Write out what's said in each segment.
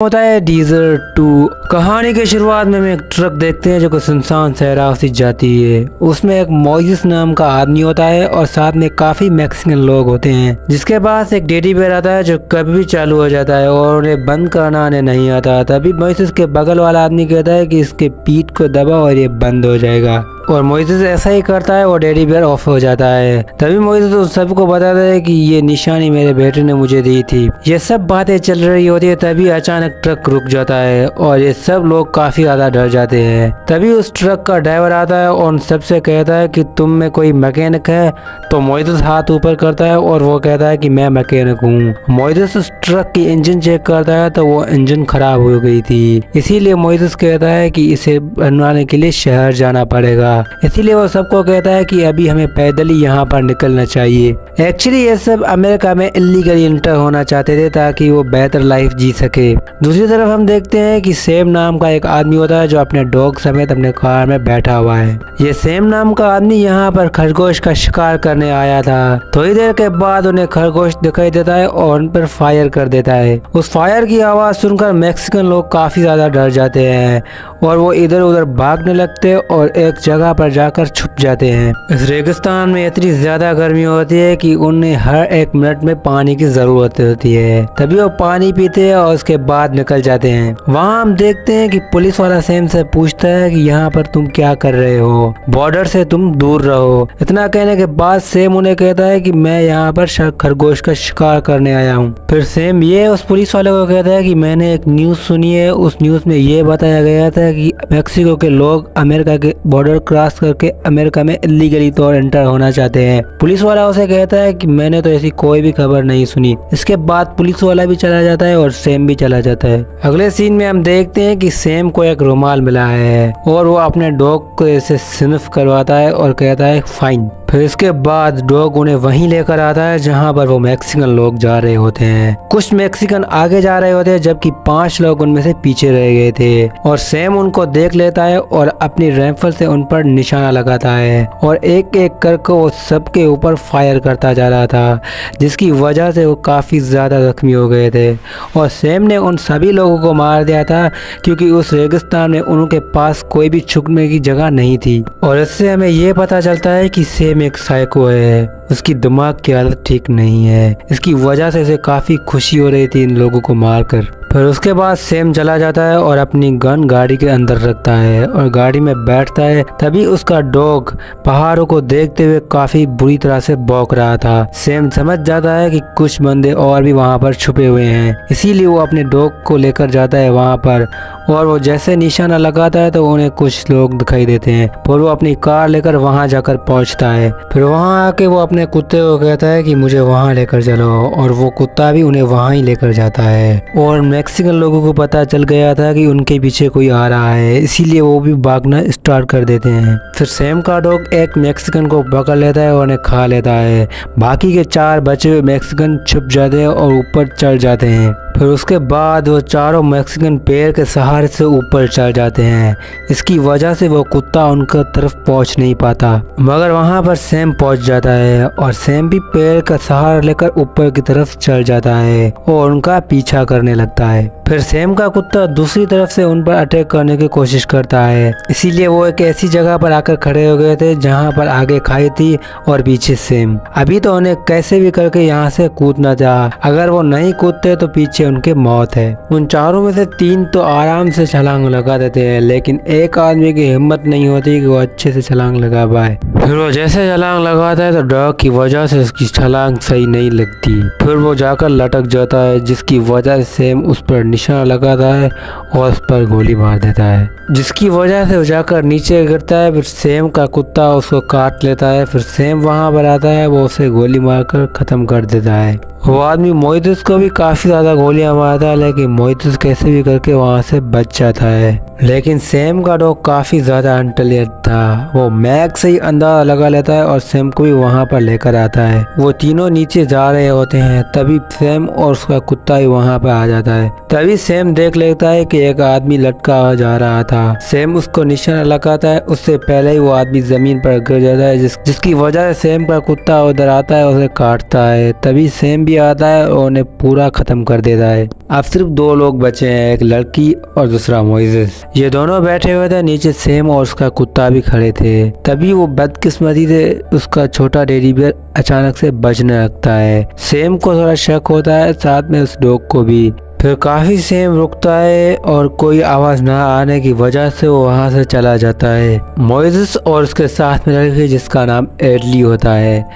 होता है डीजर 2। कहानी के शुरुआत में हम एक ट्रक देखते हैं जो कि सुनसान सहरा से जाती है। उसमें एक मोइसेस नाम का आदमी होता है और साथ में काफी मैक्सिकन लोग होते हैं, जिसके पास एक टेडी बेयर आता है जो कभी भी चालू हो जाता है और उन्हें बंद करना उन्हें नहीं आता। तभी मोइसेस के बगल वाला आदमी कहता है कि इसके पीठ को दबा और ये बंद हो जाएगा, और मोइसेस ऐसा ही करता है और टेडी बेयर ऑफ हो जाता है। तभी मोइसेस उस सबको बताता है कि ये निशानी मेरे बेटे ने मुझे दी थी। ये सब बातें चल रही होती है, तभी अचानक ट्रक रुक जाता है और ये सब लोग काफी ज्यादा डर जाते हैं। तभी उस ट्रक का ड्राइवर आता है और उन सबसे कहता है कि तुम में कोई मैकेनिक है? तो मोइसेस हाथ ऊपर करता है और वो कहता है कि मैं मैकेनिक हूँ। मोइसेस उस ट्रक की इंजन चेक करता है तो वो इंजन खराब हो गई थी, इसीलिए मोइसेस कहता है कि इसे बनवाने के लिए शहर जाना पड़ेगा। इसीलिए वो सबको कहता है कि अभी हमें पैदल ही यहाँ पर निकलना चाहिए। एक्चुअली ये सब अमेरिका में इलीगली इंटर होना चाहते थे ताकि वो बेहतर लाइफ जी सके। दूसरी तरफ हम देखते हैं कि सेम नाम का एक आदमी होता है जो अपने डॉग समेत अपने कार में बैठा हुआ है। ये सेम नाम का आदमी यहाँ पर खरगोश का शिकार करने आया था। थोड़ी देर के बाद उन्हें खरगोश दिखाई देता है और उन पर फायर कर देता है। उस फायर की आवाज सुनकर मैक्सिकन लोग काफी ज्यादा डर जाते हैं और वो इधर उधर भागने लगते और एक जगह पर जाकर छुप जाते हैं। इस रेगिस्तान में इतनी ज्यादा गर्मी होती है कि उन्हें हर एक मिनट में पानी की जरूरत होती है। तभी वो पानी पीते हैं और उसके बाद निकल जाते हैं। वहाँ हम देखते हैं कि पुलिस वाला सेम से पूछता है कि यहाँ पर तुम क्या कर रहे हो, बॉर्डर से तुम दूर रहो। इतना कहने के बाद सेम उन्हें कहता है कि मैं यहाँ पर खरगोश का शिकार करने आया हूँ। फिर सेम ये उस पुलिस वाले को कहता है कि मैंने एक न्यूज सुनी है, उस न्यूज में ये बताया गया था कि मेक्सिको के लोग अमेरिका के बॉर्डर क्रॉस करके अमेरिका में इलीगली तौर एंटर होना चाहते हैं। पुलिस वाला उसे कहता है कि मैंने तो ऐसी कोई भी खबर नहीं सुनी। इसके बाद पुलिस वाला भी चला जाता है और सेम भी चला जाता है। अगले सीन में हम देखते हैं कि सेम को एक रुमाल मिला है और वो अपने डॉग को ऐसे स्निफ करवाता है और कहता है फाइन। फिर इसके बाद डॉग उन्हें वहीं लेकर आता है जहां पर वो मैक्सिकन लोग जा रहे होते हैं। कुछ मैक्सिकन आगे जा रहे होते हैं जबकि 5 लोग उनमें से पीछे रह गए थे, और सेम उनको देख लेता है और अपनी राइफल से उन पर निशाना लगाता है और एक एक करके वो सबके ऊपर फायर करता जा रहा था, जिसकी वजह से वो काफी ज्यादा जख्मी हो गए थे। और सेम ने उन सभी लोगों को मार दिया था क्योंकि उस रेगिस्तान में उनके पास कोई भी छुपने की जगह नहीं थी। और इससे हमें ये पता चलता है कि सेम एक साइको है, उसकी दिमाग की हालत ठीक नहीं है। इसकी वजह से उसे काफी खुशी हो रही थी इन लोगों को मारकर। फिर उसके बाद सेम चला जाता है और अपनी गन गाड़ी के अंदर रखता है और गाड़ी में बैठता है। तभी उसका डॉग पहाड़ों को देखते हुए काफी बुरी तरह से भौंक रहा था। सेम समझ जाता है कि कुछ बंदे और भी वहां पर छुपे हुए हैं, इसीलिए वो अपने डॉग को लेकर जाता है वहां पर, और वो जैसे निशाना लगाता है तो उन्हें कुछ लोग दिखाई देते हैं। फिर वो अपनी कार लेकर वहां जाकर पहुंचता है। फिर वहां आके वो अपने कुत्ते को कहता है कि मुझे वहां लेकर चलो, और वो कुत्ता भी उन्हें वहां ही लेकर जाता है। और मैक्सिकन लोगों को पता चल गया था कि उनके पीछे कोई आ रहा है, इसीलिए वो भी भागना स्टार्ट कर देते हैं। फिर सेम का डॉग एक मैक्सिकन को पकड़ लेता है और उन्हें खा लेता है। बाकी के 4 बचे हुए मैक्सिकन छुप जाते हैं और ऊपर चढ़ जाते हैं। फिर उसके बाद वो चारों मैक्सिकन पेड़ के सहारे से ऊपर चढ़ जाते हैं। इसकी वजह से वो कुत्ता उनका तरफ पहुंच नहीं पाता, मगर वहां पर सेम पहुंच जाता है और सेम भी पेड़ का सहारा लेकर ऊपर की तरफ चढ़ जाता है और उनका पीछा करने लगता है। फिर सेम का कुत्ता दूसरी तरफ से उन पर अटैक करने की कोशिश करता है, इसीलिए वो एक ऐसी जगह पर आकर खड़े हो गए थे जहाँ पर आगे खाई थी और पीछे सेम। अभी तो उन्हें कैसे भी करके यहाँ से कूदना था, अगर वो नहीं कूदते तो पीछे उनके मौत है। उन चारों में से 3 तो आराम से छलांग लगा देते हैं, लेकिन एक आदमी की हिम्मत नहीं होती कि वो अच्छे से छलांग लगा पाए। फिर वो जैसे छलांग लगाता है तो डर की वजह से उसकी छलांग सही नहीं लगती। फिर वो जाकर लटक जाता है, जिसकी वजह से सेम उस पर निशाना लगाता है और उस पर गोली मार देता है, जिसकी वजह से वो जाकर नीचे गिरता है। फिर सेम का कुत्ता उसको काट लेता है। फिर सेम वहां पर आता है, वो उसे गोली मारकर खत्म कर देता है। वो आदमी मोइसेस को भी काफी ज्यादा गोलियां मारता है, लेकिन मोइसेस कैसे भी करके वहां से बच जाता है। लेकिन सैम का डॉग काफ़ी ज़्यादा इंटेलिजेंट था। वो मैक्स से ही अंदाजा लगा लेता है और सैम को भी वहाँ पर लेकर आता है। वो तीनों नीचे जा रहे होते हैं, तभी सैम और उसका कुत्ता भी वहाँ पर आ जाता है। तभी सैम देख लेता है कि एक आदमी लटका हुआ जा रहा था। सैम उसको निशाना लगाता है, उससे पहले ही वो आदमी जमीन पर गिर जाता है, जिसकी वजह से सैम का कुत्ता उधर आता है, उसे काटता है। तभी सैम भी आता है और उन्हें पूरा खत्म कर देता है। अब सिर्फ दो लोग बचे हैं, एक लड़की और दूसरा मोइसेस। ये दोनों बैठे हुए थे, नीचे सैम और उसका कुत्ता भी खड़े थे। तभी वो बदकिस्मती से उसका छोटा टेडी बियर अचानक से बचने लगता है। सैम को थोड़ा शक होता है, साथ में उस डॉग को भी। फिर काफी सैम रुकता है और कोई आवाज ना आने की वजह से वो वहां से चला जाता है। मोइसेस और उसके साथ में लड़की जिसका नाम एडली होता है।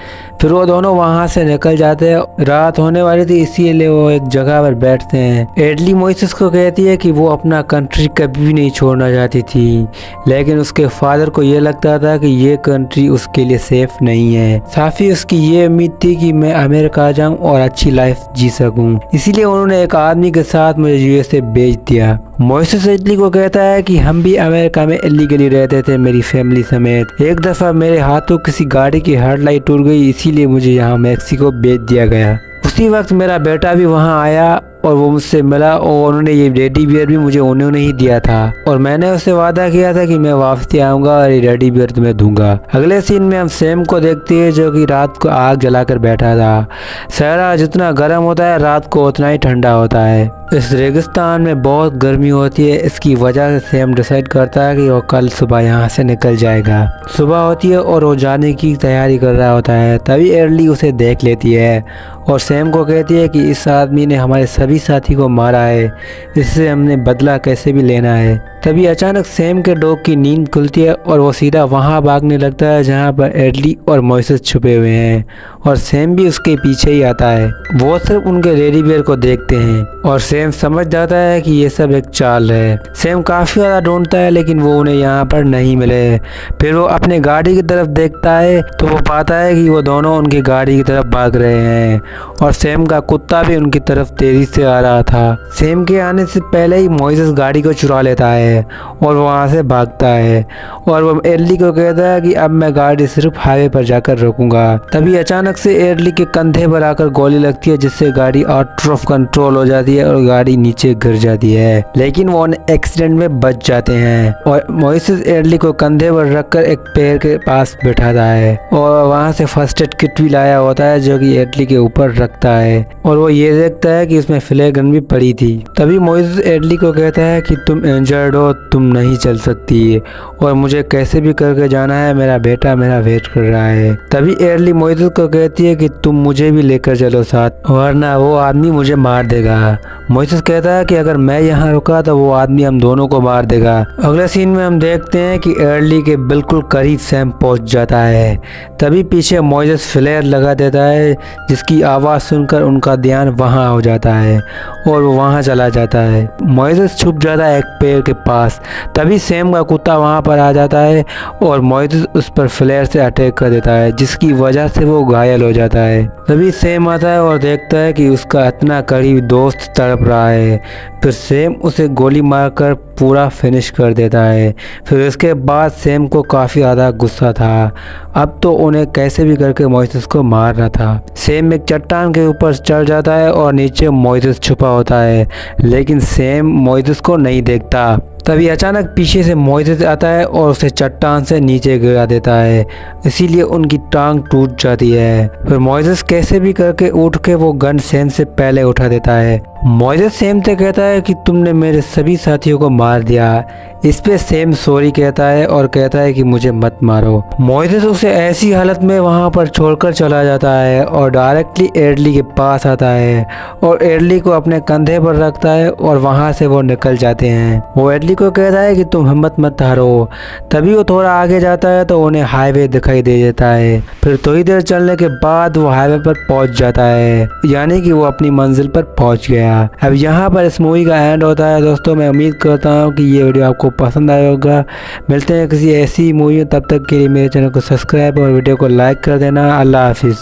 फिर वो दोनों वहां से निकल जाते हैं। रात होने वाली थी, इसीलिए वो एक जगह पर बैठते हैं। एडली मोइसेस को कहती है कि वो अपना कंट्री कभी भी नहीं छोड़ना चाहती थी, लेकिन उसके फादर को ये लगता था कि ये कंट्री उसके लिए सेफ नहीं है। साथ ही उसकी ये उम्मीद थी कि मैं अमेरिका जाऊं और अच्छी लाइफ जी सकूं, इसीलिए उन्होंने एक आदमी के साथ मुझे यूएसए भेज दिया। मोइसेस एडली को कहता है कि हम भी अमेरिका में इलीगली रहते थे, मेरी फैमिली समेत। एक दफा मेरे हाथों किसी गाड़ी की हेडलाइट टूट गई, इसीलिए मुझे यहाँ मैक्सिको भेज दिया गया। उसी वक्त मेरा बेटा भी वहाँ आया और वो मुझसे मिला और उन्होंने ये टेडी बियर भी मुझे उन्होंने ही दिया था और मैंने उससे वादा किया था कि मैं वापसी आऊंगा और ये टेडी बियर तुम्हें दूंगा। अगले सीन में हम सैम को देखते हैं जो कि रात को आग जलाकर बैठा था। शहर जितना गर्म होता है, रात को उतना ही ठंडा होता है। इस रेगिस्तान में बहुत गर्मी होती है, इसकी वजह से सैम डिसाइड करता है कि वो कल सुबह यहाँ से निकल जाएगा। सुबह होती है और वो जाने की तैयारी कर रहा होता है। तभी एडली उसे देख लेती है और सैम को कहती है कि इस आदमी ने हमारे सभी साथी को मारा है, इससे हमने बदला कैसे भी लेना है। तभी अचानक सैम के डॉग की नींद खुलती है और वो सीधा वहां भागने लगता है जहां पर एडली और मोइसेस छुपे हुए हैं और सैम भी उसके पीछे ही आता है। वो सिर्फ उनके टेडी बियर को देखते हैं और सैम समझ जाता है कि ये सब एक चाल है। सैम काफी ज्यादा ढूंढता है लेकिन वो उन्हें यहाँ पर नहीं मिले। फिर वो अपने गाड़ी की तरफ देखता है तो वो पाता है कि वो दोनों उनकी गाड़ी की तरफ भाग रहे हैं और सैम का कुत्ता भी उनकी तरफ तेजी से आ रहा था। सैम के आने से पहले ही मोइसेस गाड़ी को चुरा लेता है और वहां से भागता है और वो एडली को कहता है कि अब मैं गाड़ी सिर्फ हाईवे पर जाकर रोकूंगा। तभी अचानक से एडली के कंधे पर आकर गोली लगती है, जिससे गाड़ी आउट ऑफ कंट्रोल हो जाती है और गाड़ी नीचे गिर जाती है, लेकिन वो एक्सीडेंट में बच जाते हैं। और मोइसेस एडली को कंधे पर रखकर एक पेड़ के पास बैठाता है और वहां से फर्स्ट एड किट भी लाया होता है जो कि एडली के ऊपर रखता है और वो ये देखता है कि उसमें फ्लेयर गन भी पड़ी थी। तभी मोइसेस एडली को कहता है कि तुम इंजर्ड हो, तुम नहीं चल सकती और मुझे कैसे भी करके जाना है, मेरा बेटा मेरा वेट कर रहा है। तभी एडली मोइसेस को कहती है कि तुम मुझे भी लेकर चलो साथ, वरना वो आदमी मुझे मार देगा। मोइसेस कहता है कि अगर मैं यहाँ रुका तो वो आदमी हम दोनों को मार देगा। अगले सीन में हम देखते हैं कि एडली के बिल्कुल करीब सैम पहुंच जाता है। तभी पीछे मोइसेस फ्लेयर लगा देता है, जिसकी आवाज सुनकर उनका ध्यान वहां हो जाता है और वो वहां चला जाता है। मोइसेस छुप जाता है एक पेड़ के पास। तभी सैम का कुत्ता वहां पर आ जाता है और मोइसेस उस पर फ्लेयर से अटैक कर देता है, जिसकी वजह से वो घायल हो जाता है। तभी सैम आता है और देखता है कि उसका इतना करीब दोस्त तड़प रहा है। फिर सैम उसे गोली मारकर पूरा फिनिश कर देता है। फिर उसके बाद सैम को काफ़ी ज़्यादा गुस्सा था, अब तो उन्हें कैसे भी करके मोइसेस को मारना था। सैम एक चट्टान के ऊपर चढ़ जाता है और नीचे मोइसेस छुपा होता है, लेकिन सैम मोइसेस को नहीं देखता। तभी अचानक पीछे से मोइसेस आता है और उसे चट्टान से नीचे गिरा देता है, इसीलिए उनकी टांग टूट जाती है। फिर मोइसेस कैसे भी करके उठ के वो गन सैम से पहले उठा देता है। मोइसेस सैम से कहता है कि तुमने मेरे सभी साथियों को मार दिया। इस पे सैम सॉरी कहता है और कहता है कि मुझे मत मारो। मोइसेस उसे ऐसी हालत में वहां पर छोड़कर चला जाता है और डायरेक्टली एडली के पास आता है और एडली को अपने कंधे पर रखता है और वहां से वो निकल जाते हैं। वो एडली को कहता है कि तुम हिम्मत मत हारो। तभी वो थोड़ा आगे जाता है तो उन्हें हाईवे दिखाई दे देता है। फिर थोड़ी देर चलने के बाद वो हाईवे पर पहुंच जाता है, यानी कि वो अपनी मंजिल पर पहुंच गया। अब यहाँ पर इस मूवी का एंड होता है। दोस्तों मैं उम्मीद करता हूँ कि ये वीडियो आपको पसंद आया होगा। मिलते हैं किसी ऐसी मूवी में, तब तक के लिए मेरे चैनल को सब्सक्राइब और वीडियो को लाइक कर देना। अल्लाह हाफिज़।